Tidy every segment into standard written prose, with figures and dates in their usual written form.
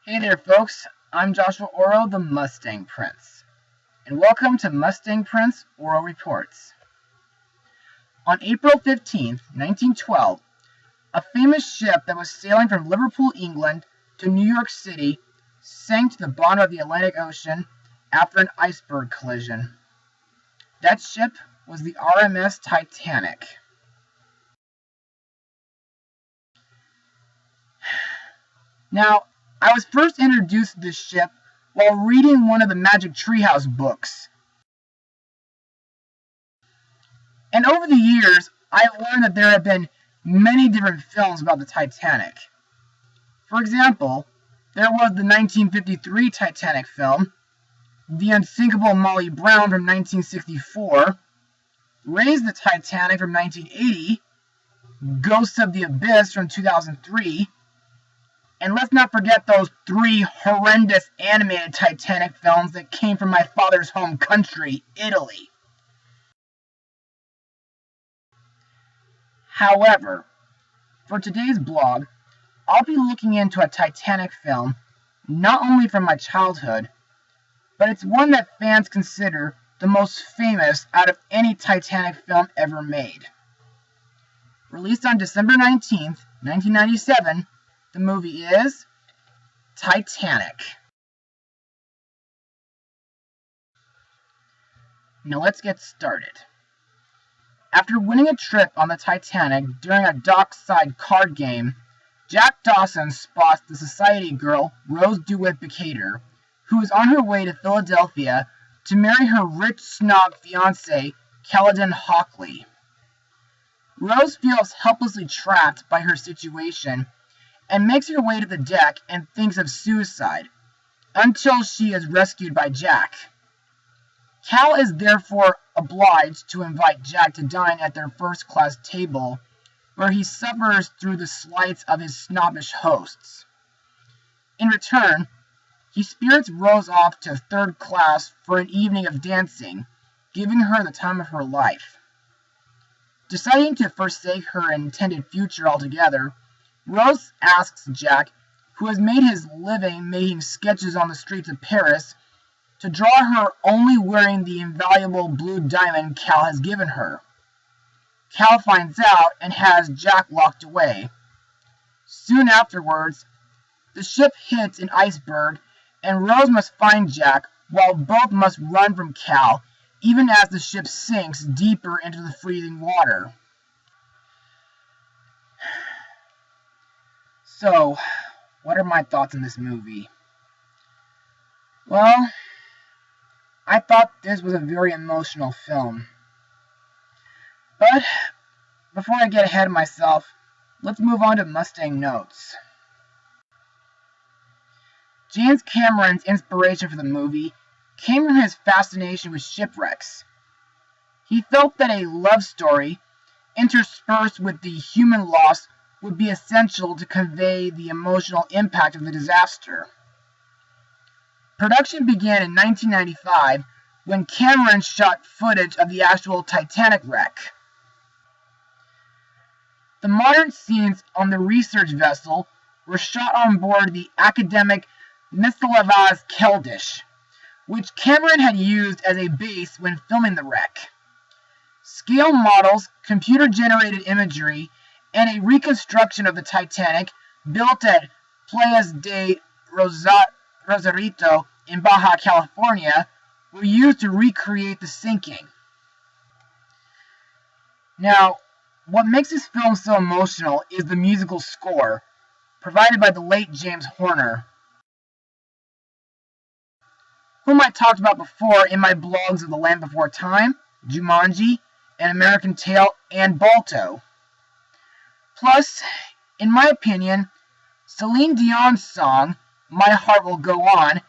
Hey there folks, I'm Joshua Orro, the Mustang Prince, and welcome to Mustang Prince Orro Reports. On April 15, 1912, a famous ship that was sailing from Liverpool, England to New York City sank to the bottom of the Atlantic Ocean after an iceberg collision. That ship was the RMS Titanic. Now, I was first introduced to this ship while reading one of the Magic Treehouse books. And over the years, I've learned that there have been many different films about the Titanic. For example, there was the 1953 Titanic film, The Unsinkable Molly Brown from 1964, Raise the Titanic from 1980, Ghosts of the Abyss from 2003, and let's not forget those 3 horrendous animated Titanic films that came from my father's home country, Italy. However, for today's blog, I'll be looking into a Titanic film not only from my childhood, but it's one that fans consider the most famous out of any Titanic film ever made. Released on December 19th, 1997, the movie is Titanic. Now let's get started. After winning a trip on the Titanic during a dockside card game, Jack Dawson spots the society girl Rose DeWitt Decatur, who is on her way to Philadelphia to marry her rich snob fiancé, Caledon Hockley. Rose feels helplessly trapped by her situation and makes her way to the deck and thinks of suicide, until she is rescued by Jack. Cal is therefore obliged to invite Jack to dine at their first-class table, where he suffers through the slights of his snobbish hosts. In return, he spirits Rose off to third class for an evening of dancing, giving her the time of her life. Deciding to forsake her intended future altogether, Rose asks Jack, who has made his living making sketches on the streets of Paris, to draw her only wearing the invaluable blue diamond Cal has given her. Cal finds out and has Jack locked away. Soon afterwards, the ship hits an iceberg and Rose must find Jack, while both must run from Cal, even as the ship sinks deeper into the freezing water. So, what are my thoughts on this movie? Well, I thought this was a very emotional film. But, before I get ahead of myself, let's move on to Mustang notes. James Cameron's inspiration for the movie came from his fascination with shipwrecks. He felt that a love story, interspersed with the human loss, would be essential to convey the emotional impact of the disaster. Production began in 1995 when Cameron shot footage of the actual Titanic wreck. The modern scenes on the research vessel were shot on board the academic Mstislav Keldysh, which Cameron had used as a base when filming the wreck. Scale models, computer-generated imagery, and a reconstruction of the Titanic, built at Playas de Rosarito in Baja California, were used to recreate the sinking. Now, what makes this film so emotional is the musical score, provided by the late James Horner, whom I talked about before in my blogs of The Land Before Time, Jumanji, An American Tail, and Balto. Plus, in my opinion, Celine Dion's song, My Heart Will Go On,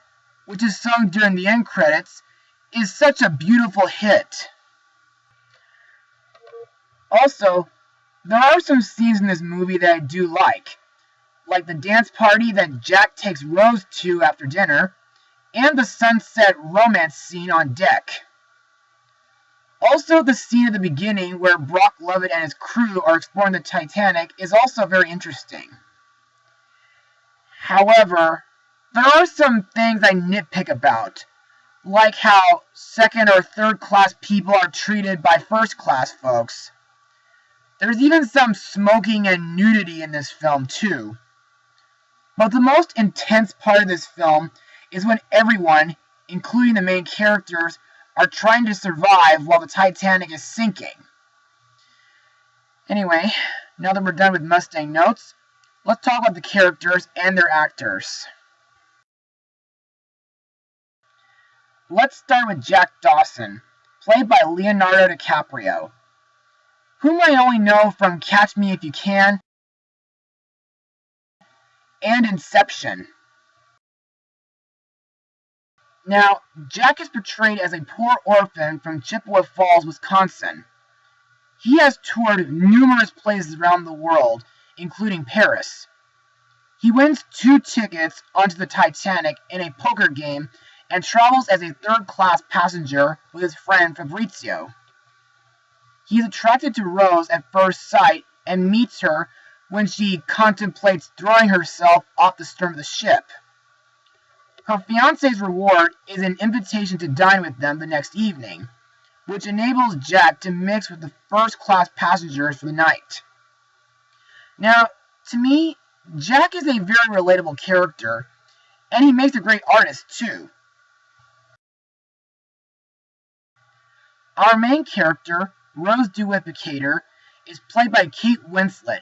which is sung during the end credits, is such a beautiful hit. Also, there are some scenes in this movie that I do like the dance party that Jack takes Rose to after dinner, and the sunset romance scene on deck. Also, the scene at the beginning where Brock Lovett and his crew are exploring the Titanic is also very interesting. However, There are some things I nitpick about, like how second or third class people are treated by first class folks. There's even some smoking and nudity in this film, too. But the most intense part of this film is when everyone, including the main characters, are trying to survive while the Titanic is sinking. Anyway, now that we're done with Mustang notes, let's talk about the characters and their actors. Let's start with Jack Dawson, played by Leonardo DiCaprio, whom I only know from Catch Me If You Can and Inception. Now, Jack is portrayed as a poor orphan from Chippewa Falls, Wisconsin. He has toured numerous places around the world, including Paris. He wins 2 tickets onto the Titanic in a poker game and travels as a third-class passenger with his friend Fabrizio. He is attracted to Rose at first sight and meets her when she contemplates throwing herself off the stern of the ship. Her fiancé's reward is an invitation to dine with them the next evening, which enables Jack to mix with the first-class passengers for the night. Now, to me, Jack is a very relatable character, and he makes a great artist, too. Our main character, Rose DeWitt-Decatur, is played by Kate Winslet,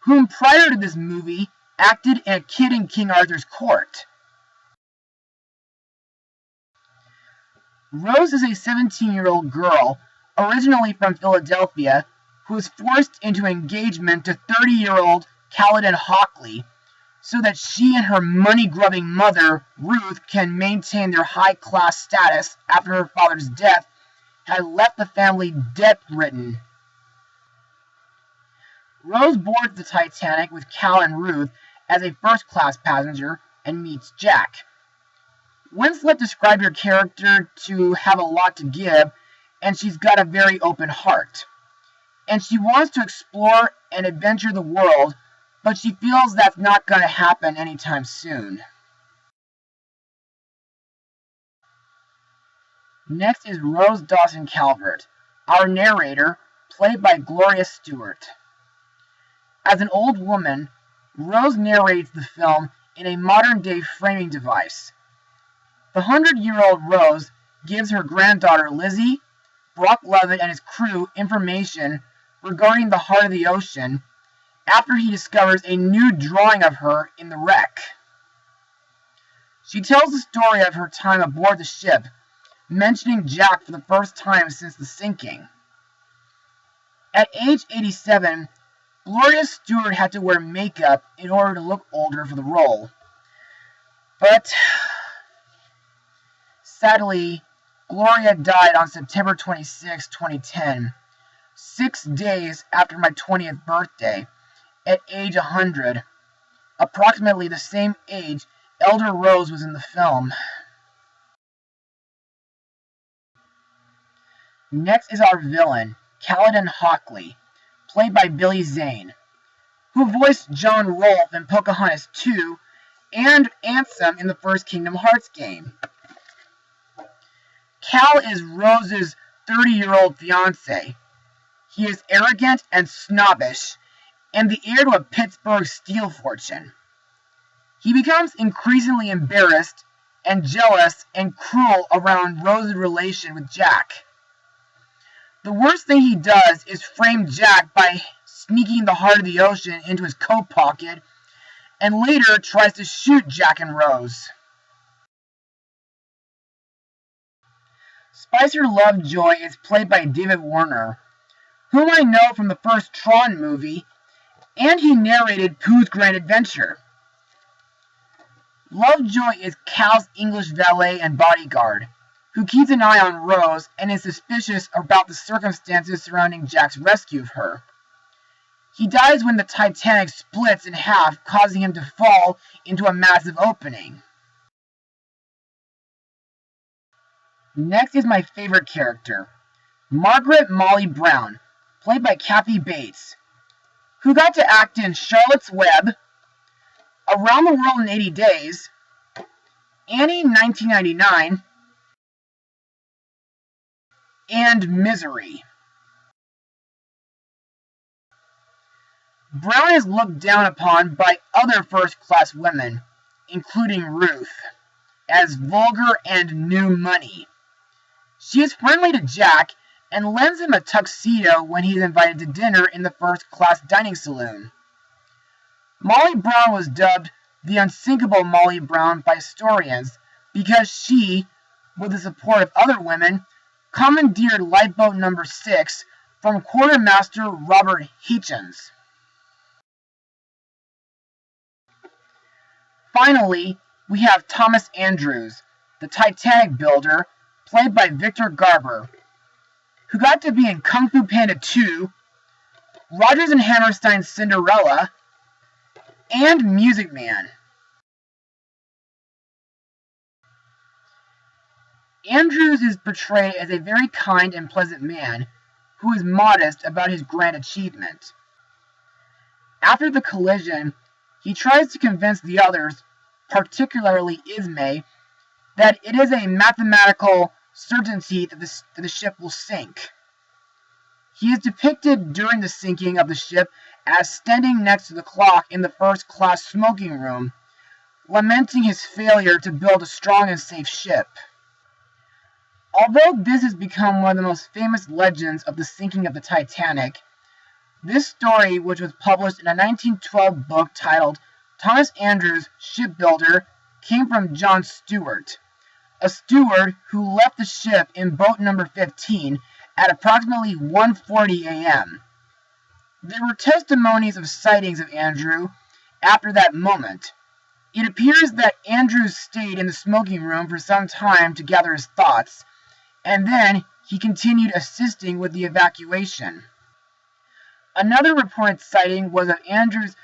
whom prior to this movie acted in A Kid in King Arthur's Court. Rose is a 17-year-old girl, originally from Philadelphia, who is forced into engagement to 30-year-old Caledon Hockley, so that she and her money-grubbing mother, Ruth, can maintain their high-class status after her father's death had left the family debt-ridden. Rose boards the Titanic with Cal and Ruth as a first-class passenger and meets Jack. Winslet described her character to have a lot to give, and she's got a very open heart. And she wants to explore and adventure the world, but she feels that's not going to happen anytime soon. Next is Rose Dawson Calvert, our narrator, played by Gloria Stewart. As an old woman, Rose narrates the film in a modern-day framing device. The 100-year-old Rose gives her granddaughter Lizzie, Brock Lovett and his crew information regarding the heart of the ocean after he discovers a new drawing of her in the wreck. She tells the story of her time aboard the ship, mentioning Jack for the first time since the sinking. At age 87, Gloria Stewart had to wear makeup in order to look older for the role. But sadly, Gloria died on September 26, 2010, 6 days after my 20th birthday, at age 100, approximately the same age Elder Rose was in the film. Next is our villain, Caledon Hockley, played by Billy Zane, who voiced John Rolfe in Pocahontas 2 and Ansem in the first Kingdom Hearts game. Cal is Rose's 30-year-old fiancé. He is arrogant and snobbish, and the heir to a Pittsburgh steel fortune. He becomes increasingly embarrassed and jealous and cruel around Rose's relation with Jack. The worst thing he does is frame Jack by sneaking the heart of the ocean into his coat pocket, and later tries to shoot Jack and Rose. Spicer Lovejoy is played by David Warner, whom I know from the first Tron movie, and he narrated Pooh's Grand Adventure. Lovejoy is Cal's English valet and bodyguard, who keeps an eye on Rose and is suspicious about the circumstances surrounding Jack's rescue of her. He dies when the Titanic splits in half, causing him to fall into a massive opening. Next is my favorite character, Margaret Molly Brown, played by Kathy Bates, who got to act in Charlotte's Web, Around the World in 80 Days, Annie 1999, and Misery. Brown is looked down upon by other first-class women, including Ruth, as vulgar and new money. She is friendly to Jack and lends him a tuxedo when he is invited to dinner in the first-class dining saloon. Molly Brown was dubbed the unsinkable Molly Brown by historians because she, with the support of other women, commandeered lifeboat number 6 from Quartermaster Robert Hichens. Finally, we have Thomas Andrews, the Titanic builder, played by Victor Garber, who got to be in Kung Fu Panda 2, Rodgers and Hammerstein's Cinderella, and Music Man. Andrews is portrayed as a very kind and pleasant man who is modest about his grand achievement. After the collision, he tries to convince the others, particularly Ismay, that it is a mathematical certainty that the ship will sink. He is depicted during the sinking of the ship as standing next to the clock in the first-class smoking room, lamenting his failure to build a strong and safe ship. Although this has become one of the most famous legends of the sinking of the Titanic, this story, which was published in a 1912 book titled Thomas Andrews, Shipbuilder, came from John Stewart, a steward who left the ship in boat number 15 at approximately 1:40 a.m. There were testimonies of sightings of Andrew after that moment. It appears that Andrews stayed in the smoking room for some time to gather his thoughts, and then he continued assisting with the evacuation. Another reported sighting was of Andrews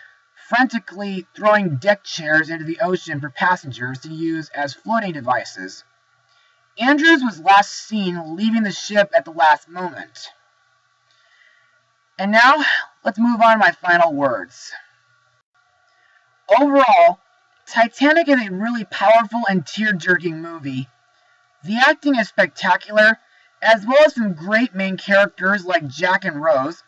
frantically throwing deck chairs into the ocean for passengers to use as floating devices. Andrews was last seen leaving the ship at the last moment. And now, let's move on to my final words. Overall, Titanic is a really powerful and tear-jerking movie. The acting is spectacular, as well as some great main characters like Jack and Rose,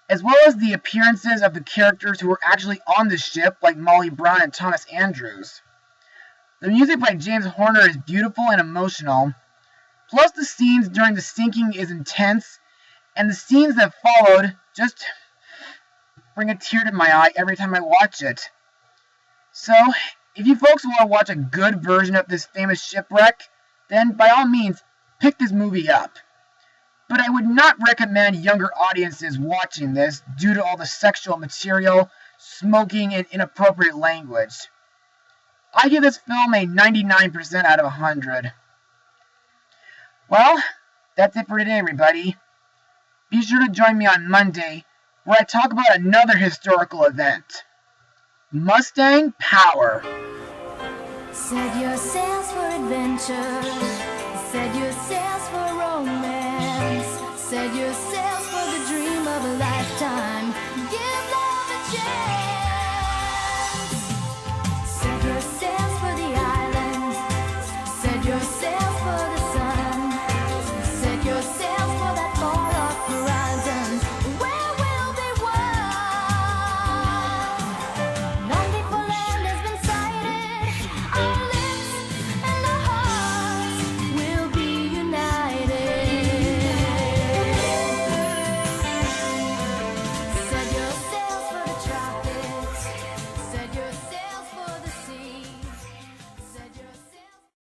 as well as the appearances of the characters who were actually on the ship, like Molly Brown and Thomas Andrews. The music by James Horner is beautiful and emotional, plus the scenes during the sinking is intense, and the scenes that followed just bring a tear to my eye every time I watch it. So, if you folks want to watch a good version of this famous shipwreck, then by all means, pick this movie up. But I would not recommend younger audiences watching this due to all the sexual material, smoking, and inappropriate language. I give this film a 99% out of 100. Well, that's it for today, everybody. Be sure to join me on Monday, where I talk about another historical event. Mustang Power. Set your sails for adventure. Set your sails for romance. Set your sails for the dream of a lifetime.